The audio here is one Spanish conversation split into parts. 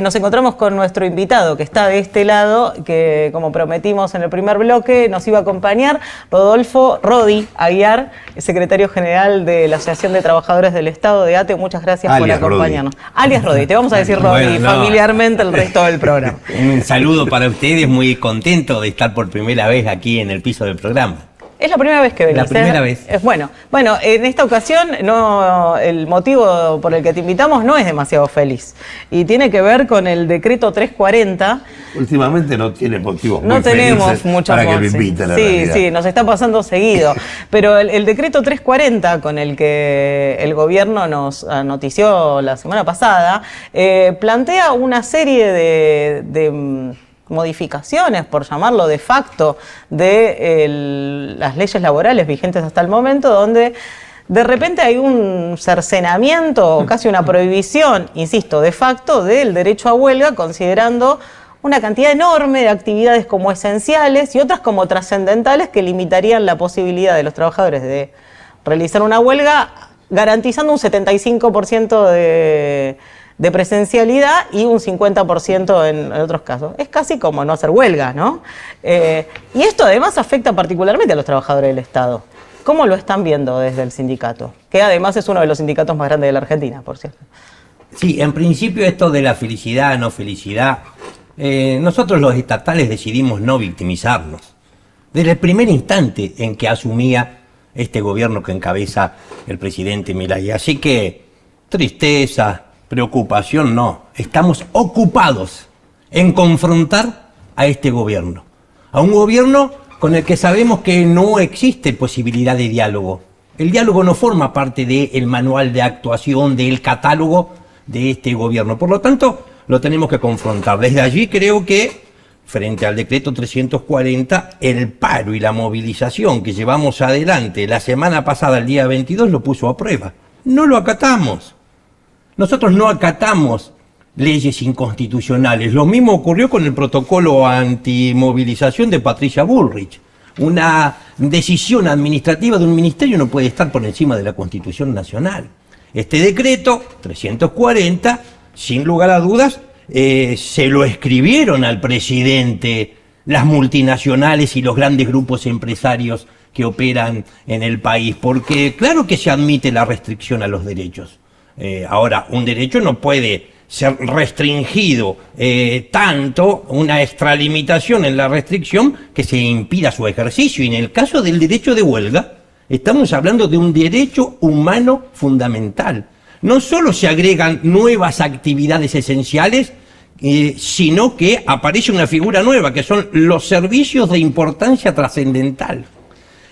Nos encontramos con nuestro invitado que está de este lado, que como prometimos en el primer bloque nos iba a acompañar, Rodolfo Rodi Aguiar, secretario general de la Asociación de Trabajadores del Estado de ATE. Muchas gracias por acompañarnos. Alias Rodi, te vamos a decir Rodi familiarmente el resto del programa. Un saludo para ustedes, muy contento de estar por primera vez aquí en el piso del programa. Es la primera vez que venís. La primera vez. Bueno, en esta ocasión el motivo por el que te invitamos no es demasiado feliz y tiene que ver con el decreto 340. Últimamente no tiene motivos muy no tenemos felices mucho para que me inviten, la realidad. Sí, nos está pasando seguido. Pero el decreto 340 con el que el gobierno nos notició la semana pasada plantea una serie de modificaciones, por llamarlo de facto, de las leyes laborales vigentes hasta el momento, donde de repente hay un cercenamiento o casi una prohibición, insisto, de facto, del derecho a huelga, considerando una cantidad enorme de actividades como esenciales y otras como trascendentales que limitarían la posibilidad de los trabajadores de realizar una huelga, garantizando un 75% de presencialidad y un 50% en otros casos. Es casi como no hacer huelga, ¿no? Y esto además afecta particularmente a los trabajadores del Estado. ¿Cómo lo están viendo desde el sindicato? Que además es uno de los sindicatos más grandes de la Argentina, por cierto. Sí, en principio esto de la felicidad, no felicidad, nosotros los estatales decidimos no victimizarnos. Desde el primer instante en que asumía este gobierno que encabeza el presidente Milei. Así que tristeza, preocupación no, estamos ocupados en confrontar a este gobierno, a un gobierno con el que sabemos que no existe posibilidad de diálogo. El diálogo no forma parte del manual de actuación, del catálogo de este gobierno, por lo tanto lo tenemos que confrontar. Desde allí creo que frente al decreto 340, el paro y la movilización que llevamos adelante la semana pasada, el día 22, lo puso a prueba. No lo acatamos. Nosotros no acatamos leyes inconstitucionales. Lo mismo ocurrió con el protocolo antimovilización de Patricia Bullrich. Una decisión administrativa de un ministerio no puede estar por encima de la Constitución Nacional. Este decreto 340, sin lugar a dudas, se lo escribieron al presidente las multinacionales y los grandes grupos empresarios que operan en el país, porque claro que se admite la restricción a los derechos. Ahora, un derecho no puede ser restringido tanto, una extralimitación en la restricción que se impida su ejercicio. Y en el caso del derecho de huelga, estamos hablando de un derecho humano fundamental. No solo se agregan nuevas actividades esenciales, sino que aparece una figura nueva, que son los servicios de importancia trascendental.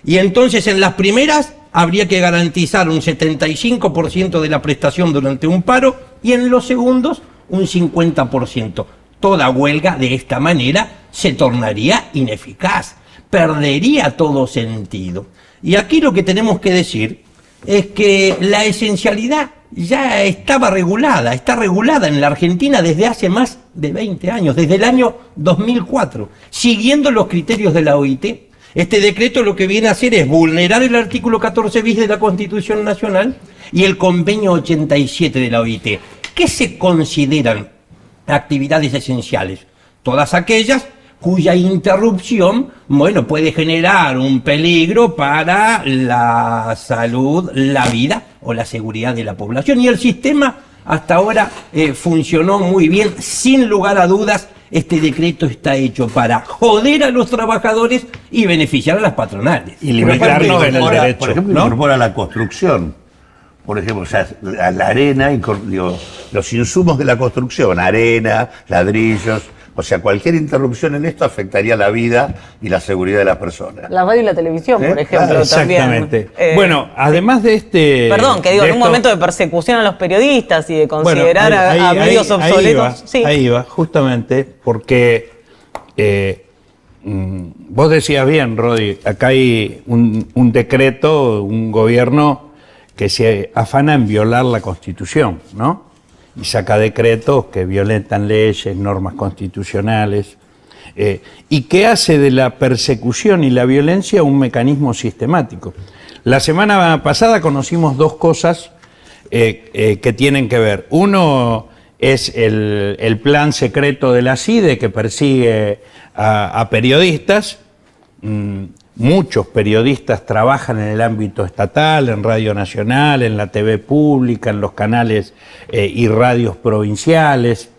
Y entonces en las primeras habría que garantizar un 75% de la prestación durante un paro y en los segundos un 50%. Toda huelga de esta manera se tornaría ineficaz, perdería todo sentido. Y aquí lo que tenemos que decir es que la esencialidad ya estaba regulada, está regulada en la Argentina desde hace más de 20 años, desde el año 2004, siguiendo los criterios de la OIT. Este decreto lo que viene a hacer es vulnerar el artículo 14 bis de la Constitución Nacional y el convenio 87 de la OIT. ¿Qué se consideran actividades esenciales? Todas aquellas cuya interrupción, puede generar un peligro para la salud, la vida o la seguridad de la población. Y el sistema hasta ahora funcionó muy bien, sin lugar a dudas. Este decreto está hecho para joder a los trabajadores y beneficiar a las patronales. Y limitarnos en el derecho. Por ejemplo, incorpora la construcción. Por ejemplo, la arena, los insumos de la construcción, arena, ladrillos. O sea, cualquier interrupción en esto afectaría la vida y la seguridad de las personas. La radio y la televisión, por ejemplo, exactamente. También. Bueno, además de este... Perdón, que digo, en un momento de persecución a los periodistas y de considerar a medios obsoletos. Ahí va, justamente, porque vos decías bien, Rodi, acá hay un decreto, un gobierno que se afana en violar la Constitución, ¿no? Y saca decretos que violentan leyes, normas constitucionales, y que hace de la persecución y la violencia un mecanismo sistemático. La semana pasada conocimos dos cosas que tienen que ver. Uno es el plan secreto de la CIDE que persigue a periodistas. Muchos periodistas trabajan en el ámbito estatal, en Radio Nacional, en la TV pública, en los canales y radios provinciales.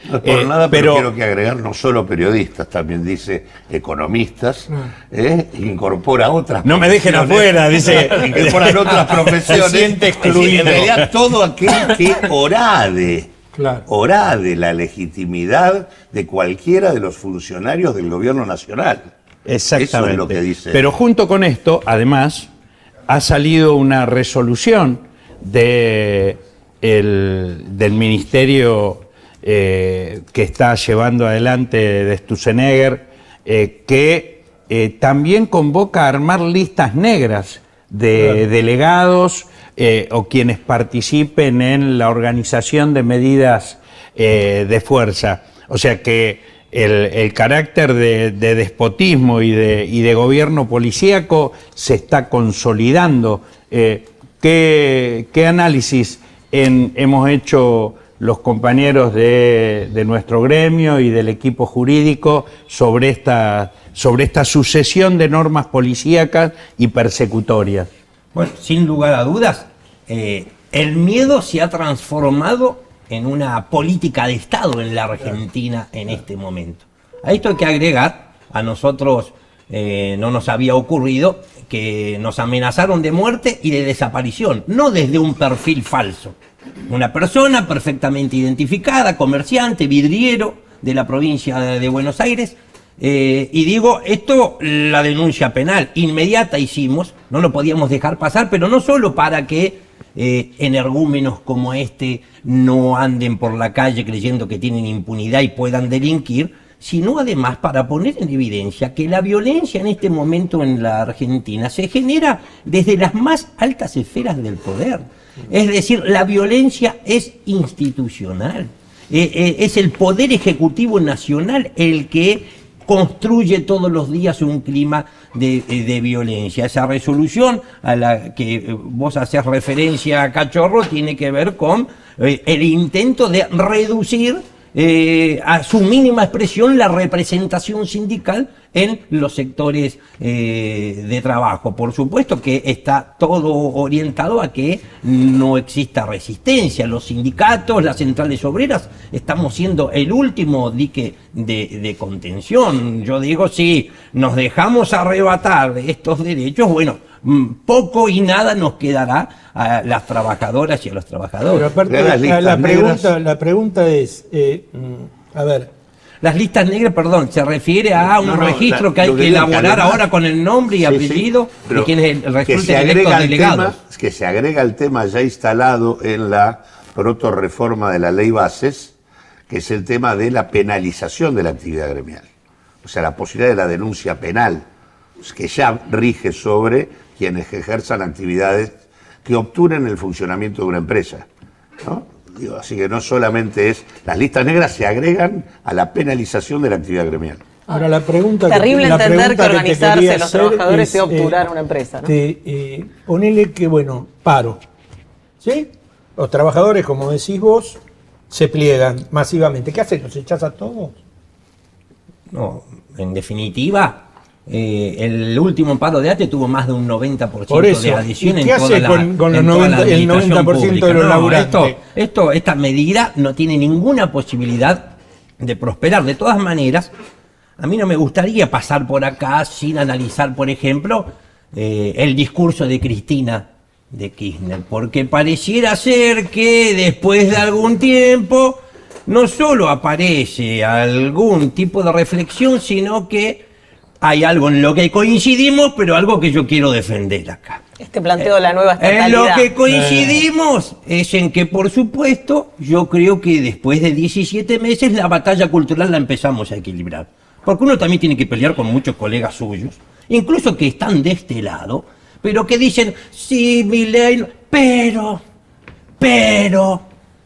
No es por nada, pero quiero que agregar no solo periodistas, también dice economistas, incorpora otras No me dejen afuera, dice. Incorporan otras profesiones. Se siente excluido. En realidad, todo aquel que orade la legitimidad de cualquiera de los funcionarios del gobierno nacional. Exactamente. Eso es lo que dice. Pero junto con esto, además, ha salido una resolución del Ministerio que está llevando adelante de Sturzenegger, que también convoca a armar listas negras de delegados o quienes participen en la organización de medidas de fuerza. O sea que el carácter de despotismo y de gobierno policíaco se está consolidando. ¿Qué análisis hemos hecho los compañeros de nuestro gremio y del equipo jurídico sobre esta sucesión de normas policíacas y persecutorias? Bueno, sin lugar a dudas, el miedo se ha transformado en una política de Estado en la Argentina en este momento. A esto hay que agregar, a nosotros no nos había ocurrido que nos amenazaron de muerte y de desaparición, no desde un perfil falso. Una persona perfectamente identificada, comerciante, vidriero de la provincia de Buenos Aires, y digo, esto, la denuncia penal inmediata hicimos, no lo podíamos dejar pasar, pero no solo para que energúmenos como este no anden por la calle creyendo que tienen impunidad y puedan delinquir, sino además para poner en evidencia que la violencia en este momento en la Argentina se genera desde las más altas esferas del poder. Es decir, la violencia es institucional, es el Poder Ejecutivo Nacional el que construye todos los días un clima de violencia. Esa resolución a la que vos hacés referencia, Cachorro, tiene que ver con el intento de reducir a su mínima expresión la representación sindical en los sectores de trabajo. Por supuesto que está todo orientado a que no exista resistencia. Los sindicatos, las centrales obreras, estamos siendo el último dique de contención. Yo digo, si nos dejamos arrebatar de estos derechos, bueno, poco y nada nos quedará a las trabajadoras y a los trabajadores. Pero aparte, la pregunta es, a ver. Las listas negras, perdón, se refiere a un registro que hay que elaborar ahora con el nombre y apellido de quienes resulten electos delegados. Que se agrega el tema ya instalado en la protorreforma de la ley Bases, que es el tema de la penalización de la actividad gremial. O sea, la posibilidad de la denuncia penal, que ya rige sobre quienes ejerzan actividades que obturen el funcionamiento de una empresa, ¿no? Digo, así que no solamente es, las listas negras se agregan a la penalización de la actividad gremial. Ahora la pregunta terrible entender que organizarse los trabajadores sea obturar una empresa, ¿no? Ponele que, bueno, paro, ¿sí? Los trabajadores, como decís vos, se pliegan masivamente. ¿Qué hacen? ¿Los echás a todos? No, en definitiva, el último paro de ATE tuvo más de un 90% de adhesión en toda la con el 90% de los laburantes. Esta medida no tiene ninguna posibilidad de prosperar. De todas maneras, a mí no me gustaría pasar por acá sin analizar, por ejemplo, el discurso de Cristina de Kirchner, porque pareciera ser que después de algún tiempo no solo aparece algún tipo de reflexión, sino que hay algo en lo que coincidimos, pero algo que yo quiero defender acá. Este planteo de la nueva estatalidad. En lo que coincidimos es en que, por supuesto, yo creo que después de 17 meses la batalla cultural la empezamos a equilibrar. Porque uno también tiene que pelear con muchos colegas suyos, incluso que están de este lado, pero que dicen, sí, Milei, pero,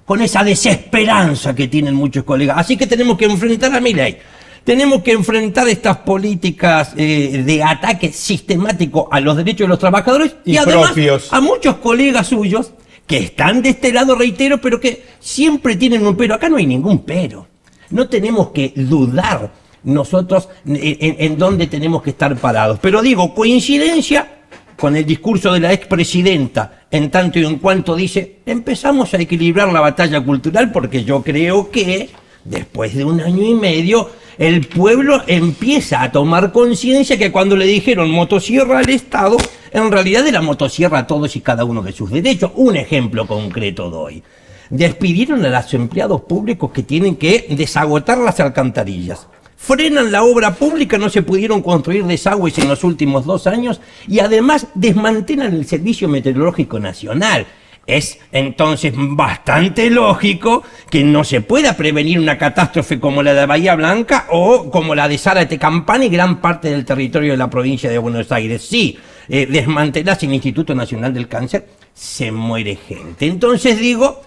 con esa desesperanza que tienen muchos colegas. Así que tenemos que enfrentar a Milei. Tenemos que enfrentar estas políticas de ataque sistemático a los derechos de los trabajadores y además a muchos colegas suyos que están de este lado, reitero, pero que siempre tienen un pero. Acá no hay ningún pero. No tenemos que dudar nosotros en dónde tenemos que estar parados. Pero digo, coincidencia con el discurso de la expresidenta, en tanto y en cuanto dice, empezamos a equilibrar la batalla cultural, porque yo creo que después de 1 año y medio, el pueblo empieza a tomar conciencia que cuando le dijeron motosierra al Estado, en realidad era motosierra a todos y cada uno de sus derechos. Un ejemplo concreto doy. Despidieron a los empleados públicos que tienen que desagotar las alcantarillas. Frenan la obra pública, no se pudieron construir desagües en los últimos 2 años y además desmantelan el Servicio Meteorológico Nacional. Es entonces bastante lógico que no se pueda prevenir una catástrofe como la de Bahía Blanca o como la de Zárate Campana y gran parte del territorio de la provincia de Buenos Aires. Sí, desmantelas el Instituto Nacional del Cáncer, se muere gente. Entonces digo,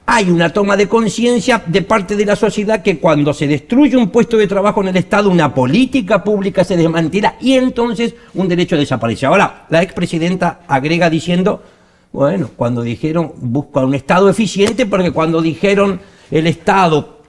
hay una toma de conciencia de parte de la sociedad que cuando se destruye un puesto de trabajo en el Estado, una política pública se desmantela y entonces un derecho desaparece. Ahora, la expresidenta agrega diciendo, bueno, cuando dijeron busca un Estado eficiente, porque cuando dijeron el Estado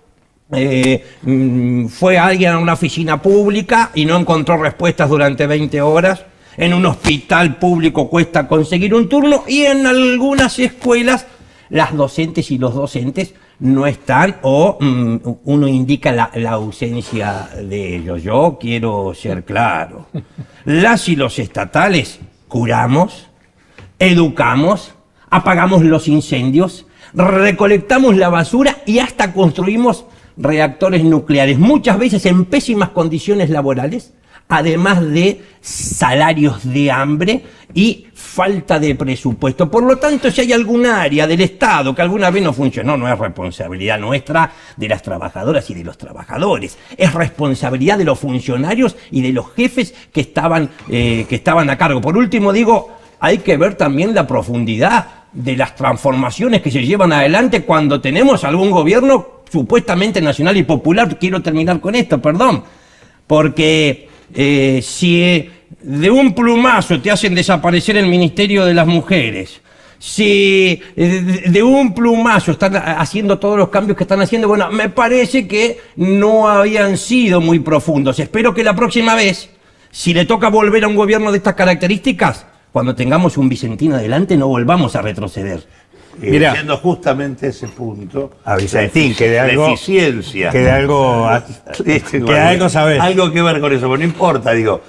fue alguien a una oficina pública y no encontró respuestas durante 20 horas, en un hospital público cuesta conseguir un turno y en algunas escuelas las docentes y los docentes no están o uno indica la ausencia de ellos. Yo quiero ser claro. Las y los estatales curamos, educamos, apagamos los incendios, recolectamos la basura y hasta construimos reactores nucleares, muchas veces en pésimas condiciones laborales, además de salarios de hambre y falta de presupuesto. Por lo tanto, si hay algún área del Estado que alguna vez no funcionó, no es responsabilidad nuestra, de las trabajadoras y de los trabajadores. Es responsabilidad de los funcionarios y de los jefes que estaban a cargo. Por último, digo, hay que ver también la profundidad de las transformaciones que se llevan adelante cuando tenemos algún gobierno supuestamente nacional y popular. Quiero terminar con esto, perdón, porque si de un plumazo te hacen desaparecer el Ministerio de las Mujeres, si de un plumazo están haciendo todos los cambios que están haciendo, bueno, me parece que no habían sido muy profundos. Espero que la próxima vez, si le toca volver a un gobierno de estas características, cuando tengamos un Vicentín adelante, no volvamos a retroceder. Mirá, siendo justamente ese punto, a Vicentín, que de algo, la eficiencia, que de algo, que algo sabés. Algo que ver con eso, pero no importa, digo,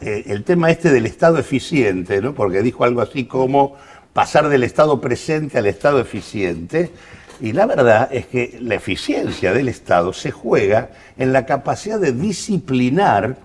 el tema del Estado eficiente, ¿no? Porque dijo algo así como pasar del Estado presente al Estado eficiente, y la verdad es que la eficiencia del Estado se juega en la capacidad de disciplinar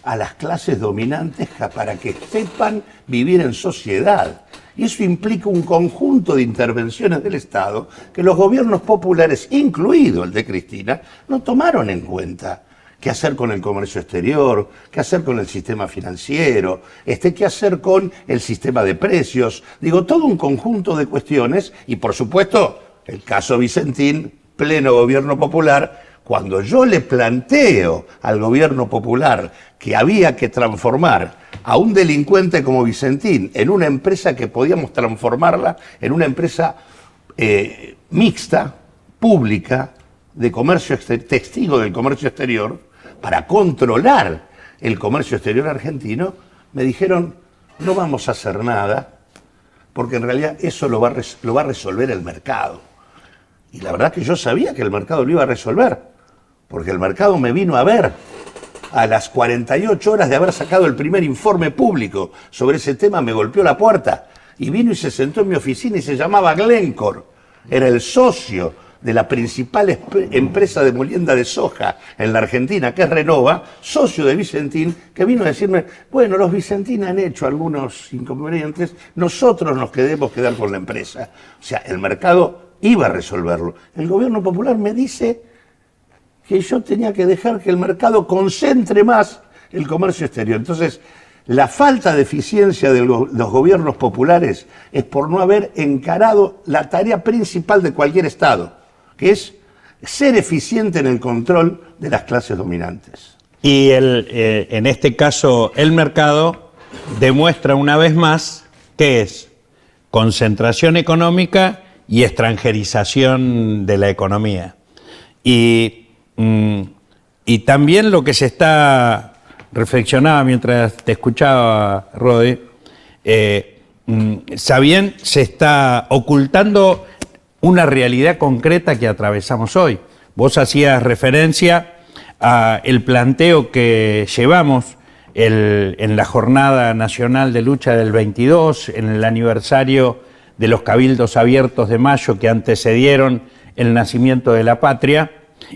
a las clases dominantes para que sepan vivir en sociedad. Y eso implica un conjunto de intervenciones del Estado que los gobiernos populares, incluido el de Cristina, no tomaron en cuenta. ¿Qué hacer con el comercio exterior? ¿Qué hacer con el sistema financiero? ¿Qué hacer con el sistema de precios? Digo, todo un conjunto de cuestiones y, por supuesto, el caso Vicentín, pleno gobierno popular. Cuando yo le planteo al gobierno popular que había que transformar a un delincuente como Vicentín en una empresa que podíamos transformarla en una empresa mixta, pública, de comercio testigo del comercio exterior, para controlar el comercio exterior argentino, me dijeron, no vamos a hacer nada, porque en realidad eso lo va a resolver el mercado. Y la verdad que yo sabía que el mercado lo iba a resolver, porque el mercado me vino a ver a las 48 horas de haber sacado el primer informe público sobre ese tema, me golpeó la puerta y vino y se sentó en mi oficina y se llamaba Glencore. Era el socio de la principal empresa de molienda de soja en la Argentina, que es Renova, socio de Vicentín, que vino a decirme, bueno, los Vicentín han hecho algunos inconvenientes, nosotros nos queremos quedar con la empresa. O sea, el mercado iba a resolverlo. El gobierno popular me dice que yo tenía que dejar que el mercado concentre más el comercio exterior. Entonces, la falta de eficiencia de los gobiernos populares es por no haber encarado la tarea principal de cualquier Estado, que es ser eficiente en el control de las clases dominantes. Y en este caso, el mercado demuestra una vez más que es concentración económica y extranjerización de la economía. Y también lo que se está, reflexionaba mientras te escuchaba, Rodi, Sabien, se está ocultando una realidad concreta que atravesamos hoy. Vos hacías referencia al planteo que llevamos en la Jornada Nacional de Lucha del 22, en el aniversario de los Cabildos Abiertos de mayo que antecedieron el nacimiento de la patria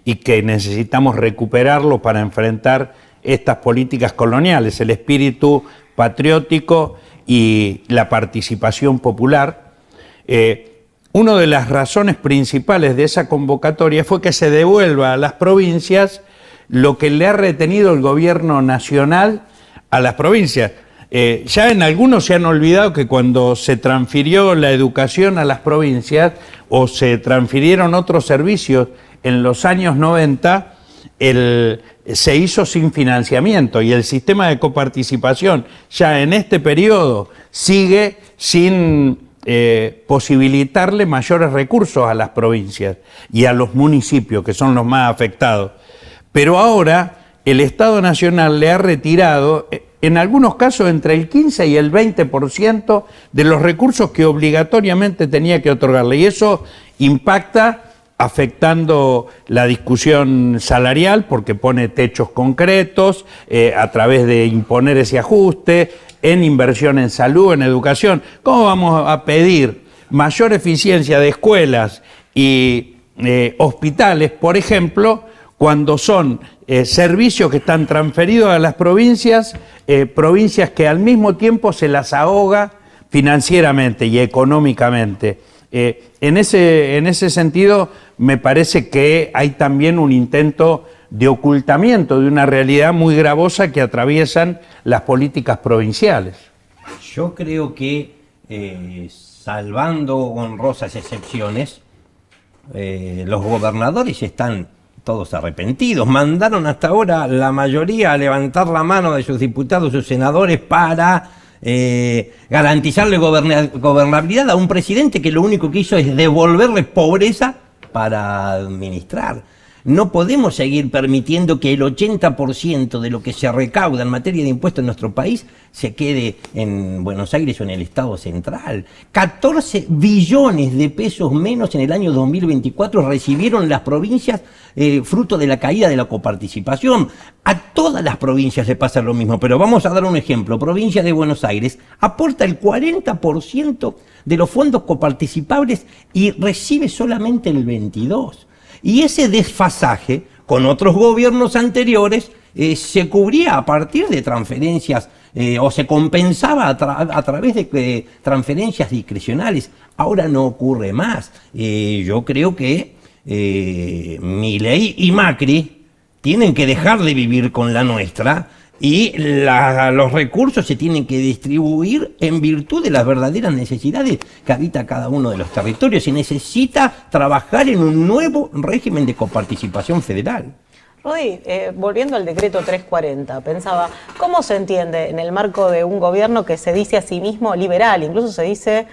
y que necesitamos recuperarlo para enfrentar estas políticas coloniales, el espíritu patriótico y la participación popular. Una de las razones principales de esa convocatoria fue que se devuelva a las provincias lo que le ha retenido el gobierno nacional a las provincias. Ya en algunos se han olvidado que cuando se transfirió la educación a las provincias o se transfirieron otros servicios en los años 90, se hizo sin financiamiento y el sistema de coparticipación ya en este periodo sigue sin posibilitarle mayores recursos a las provincias y a los municipios, que son los más afectados. Pero ahora el Estado Nacional le ha retirado, en algunos casos, entre el 15 y el 20% de los recursos que obligatoriamente tenía que otorgarle. Y eso impacta afectando la discusión salarial porque pone techos concretos a través de imponer ese ajuste en inversión en salud, en educación. ¿Cómo vamos a pedir mayor eficiencia de escuelas y hospitales, por ejemplo, cuando son servicios que están transferidos a las provincias, provincias que al mismo tiempo se las ahoga financieramente y económicamente? En ese sentido, me parece que hay también un intento de ocultamiento de una realidad muy gravosa que atraviesan las políticas provinciales. Yo creo que, salvando honrosas excepciones, los gobernadores están todos arrepentidos. Mandaron hasta ahora la mayoría a levantar la mano de sus diputados, sus senadores, para garantizarle gobernabilidad a un presidente que lo único que hizo es devolverle pobreza para administrar. No podemos seguir permitiendo que el 80% de lo que se recauda en materia de impuestos en nuestro país se quede en Buenos Aires o en el Estado central. 14 billones de pesos menos en el año 2024 recibieron las provincias fruto de la caída de la coparticipación. A todas las provincias le pasa lo mismo, pero vamos a dar un ejemplo. Provincia de Buenos Aires aporta el 40% de los fondos coparticipables y recibe solamente el 22%. Y ese desfasaje con otros gobiernos anteriores se cubría a partir de transferencias o se compensaba a través de transferencias discrecionales. Ahora no ocurre más. Yo creo que Milei y Macri tienen que dejar de vivir con la nuestra y los recursos se tienen que distribuir en virtud de las verdaderas necesidades que habita cada uno de los territorios. Se necesita trabajar en un nuevo régimen de coparticipación federal. Rodi, volviendo al decreto 340, pensaba, ¿cómo se entiende en el marco de un gobierno que se dice a sí mismo liberal, incluso se dice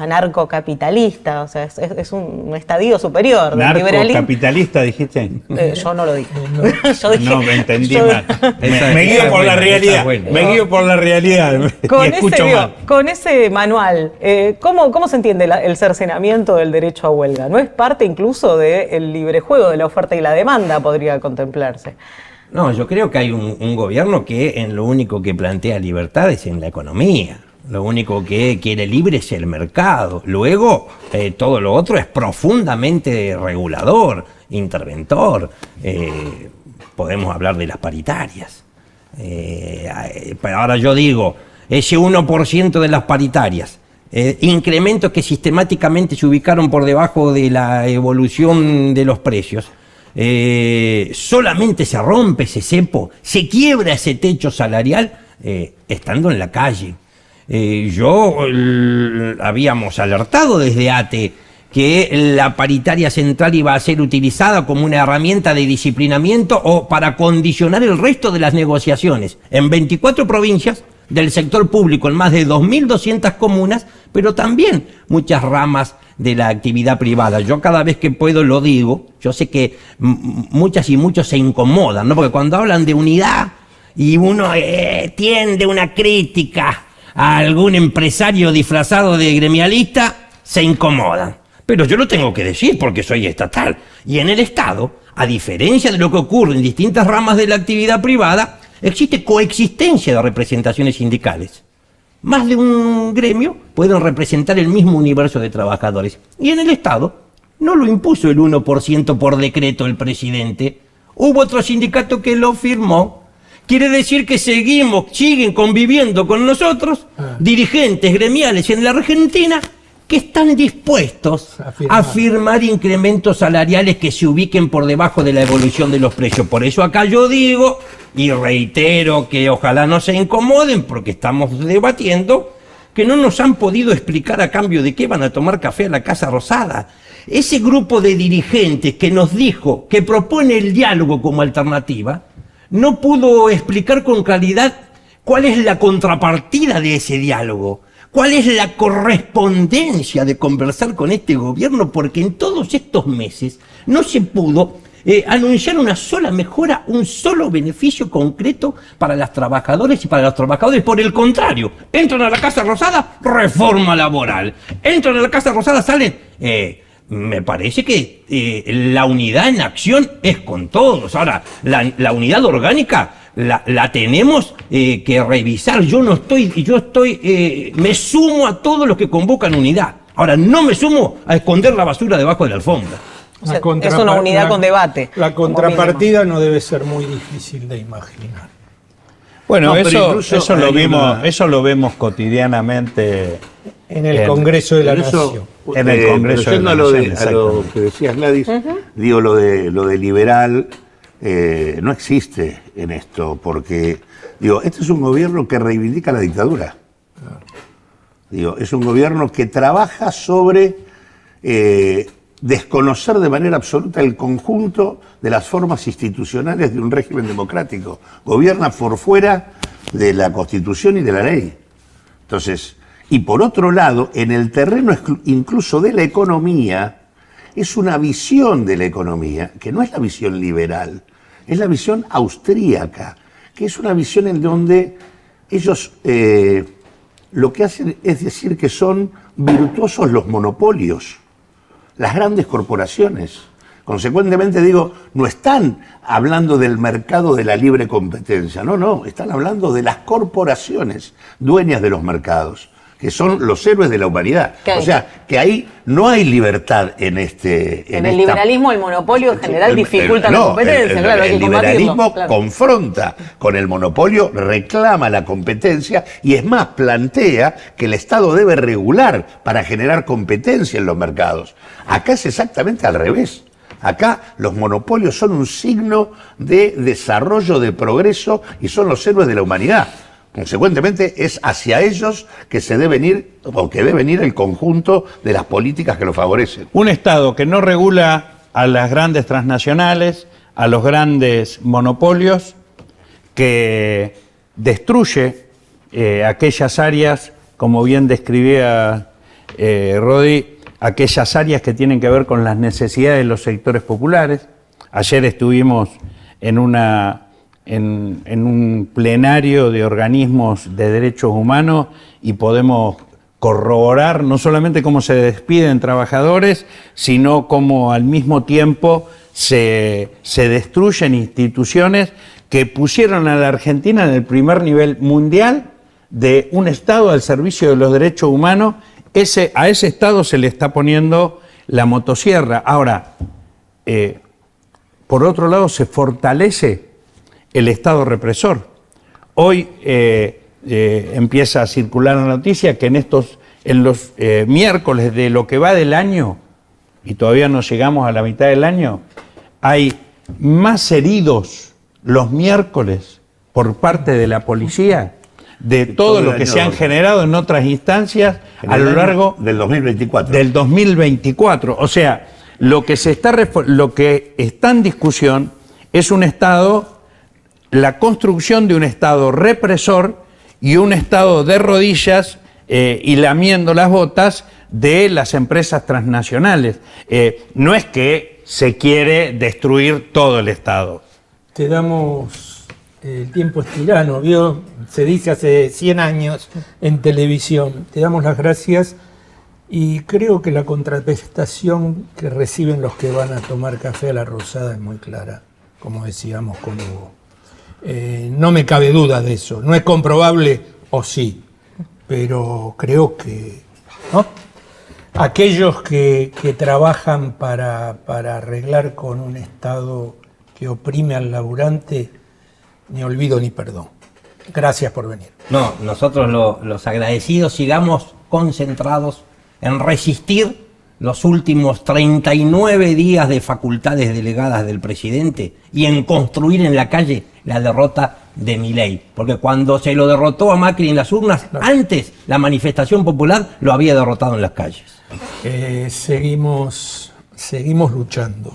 anarcocapitalista, o sea, es un estadio superior del liberalismo? ¿Narcocapitalista dijiste? Yo no lo dije. Yo dije, no, me entendí mal. Me guío por la realidad. Me guío por la realidad. Con ese manual, ¿cómo se entiende el cercenamiento del derecho a huelga? ¿No es parte incluso del libre juego de la oferta y la demanda, podría contemplarse? No, yo creo que hay un gobierno que en lo único que plantea libertad es en la economía. Lo único que quiere libre es el mercado. Luego, todo lo otro es profundamente regulador, interventor. Podemos hablar de las paritarias. Pero ahora yo digo, ese 1% de las paritarias, incrementos que sistemáticamente se ubicaron por debajo de la evolución de los precios, solamente se rompe ese cepo, se quiebra ese techo salarial estando en la calle. Habíamos alertado desde ATE que la paritaria central iba a ser utilizada como una herramienta de disciplinamiento o para condicionar el resto de las negociaciones. En 24 provincias del sector público en más de 2.200 comunas, pero también muchas ramas de la actividad privada. Yo cada vez que puedo lo digo. Yo sé que muchas y muchos se incomodan, ¿no? Porque cuando hablan de unidad y uno tiende una crítica a algún empresario disfrazado de gremialista, se incomodan. Pero yo lo tengo que decir porque soy estatal. Y en el Estado, a diferencia de lo que ocurre en distintas ramas de la actividad privada, existe coexistencia de representaciones sindicales. Más de un gremio pueden representar el mismo universo de trabajadores. Y en el Estado no lo impuso el 1% por decreto el presidente. Hubo otro sindicato que lo firmó. Quiere decir que siguen conviviendo con nosotros dirigentes gremiales en la Argentina que están dispuestos a firmar incrementos salariales que se ubiquen por debajo de la evolución de los precios. Por eso acá yo digo y reitero que ojalá no se incomoden porque estamos debatiendo que no nos han podido explicar a cambio de qué van a tomar café a la Casa Rosada. Ese grupo de dirigentes que nos dijo que propone el diálogo como alternativa no pudo explicar con claridad cuál es la contrapartida de ese diálogo. ¿Cuál es la correspondencia de conversar con este gobierno? Porque en todos estos meses no se pudo anunciar una sola mejora, un solo beneficio concreto para las trabajadoras y para los trabajadores. Por el contrario, entran a la Casa Rosada, reforma laboral. Entran a la Casa Rosada, salen... me parece que la unidad en acción es con todos. Ahora, la unidad orgánica la tenemos que revisar. Me sumo a todos los que convocan unidad. Ahora, no me sumo a esconder la basura debajo de la alfombra. O sea, es una unidad con debate. La contrapartida no debe ser muy difícil de imaginar. Bueno, eso lo vemos cotidianamente en el Congreso de la Nación. En el Congreso de la Nación. A lo que decías, Gladys, digo, lo de liberal no existe en esto, porque, digo, este es un gobierno que reivindica la dictadura. Digo, es un gobierno que trabaja sobre desconocer de manera absoluta el conjunto de las formas institucionales de un régimen democrático. Gobierna por fuera de la Constitución y de la ley. Entonces, y por otro lado, en el terreno incluso de la economía, es una visión de la economía, que no es la visión liberal, es la visión austríaca, que es una visión en donde ellos lo que hacen es decir que son virtuosos los monopolios, las grandes corporaciones. Consecuentemente, digo, no están hablando del mercado de la libre competencia, no, están hablando de las corporaciones dueñas de los mercados, que son los héroes de la humanidad. O sea, que ahí no hay libertad en En el liberalismo, el monopolio en general dificulta la competencia, claro, hay que combatirlo. El liberalismo confronta con el monopolio, reclama la competencia y es más, plantea que el Estado debe regular para generar competencia en los mercados. Acá es exactamente al revés. Acá los monopolios son un signo de desarrollo, de progreso y son los héroes de la humanidad. Consecuentemente, es hacia ellos que se debe ir, o que debe venir el conjunto de las políticas que lo favorecen. Un Estado que no regula a las grandes transnacionales, a los grandes monopolios, que destruye aquellas áreas, como bien describía Rodi, aquellas áreas que tienen que ver con las necesidades de los sectores populares. Ayer estuvimos en un plenario de organismos de derechos humanos y podemos corroborar no solamente cómo se despiden trabajadores, sino cómo al mismo tiempo se destruyen instituciones que pusieron a la Argentina en el primer nivel mundial de un Estado al servicio de los derechos humanos. A ese Estado se le está poniendo la motosierra. Ahora, por otro lado, se fortalece el Estado represor. Hoy empieza a circular la noticia que en los miércoles de lo que va del año, y todavía no llegamos a la mitad del año, hay más heridos los miércoles por parte de la policía de todo lo que se han generado en otras instancias a lo largo del 2024. Del 2024. O sea, lo que está en discusión es un Estado, la construcción de un Estado represor y un Estado de rodillas y lamiendo las botas de las empresas transnacionales. No es que se quiere destruir todo el Estado. Te damos, el tiempo es tirano, ¿vio? Se dice hace 100 años en televisión. Te damos las gracias y creo que la contraprestación que reciben los que van a tomar café a la Rosada es muy clara, como decíamos con Hugo. No me cabe duda de eso. No es comprobable, o sí, pero creo que, ¿no? Aquellos que trabajan para arreglar con un Estado que oprime al laburante, ni olvido ni perdón. Gracias por venir. No, nosotros los agradecidos sigamos concentrados en resistir los últimos 39 días de facultades delegadas del presidente y en construir en la calle la derrota de Milei. Porque cuando se lo derrotó a Macri en las urnas, antes la manifestación popular lo había derrotado en las calles. Seguimos luchando.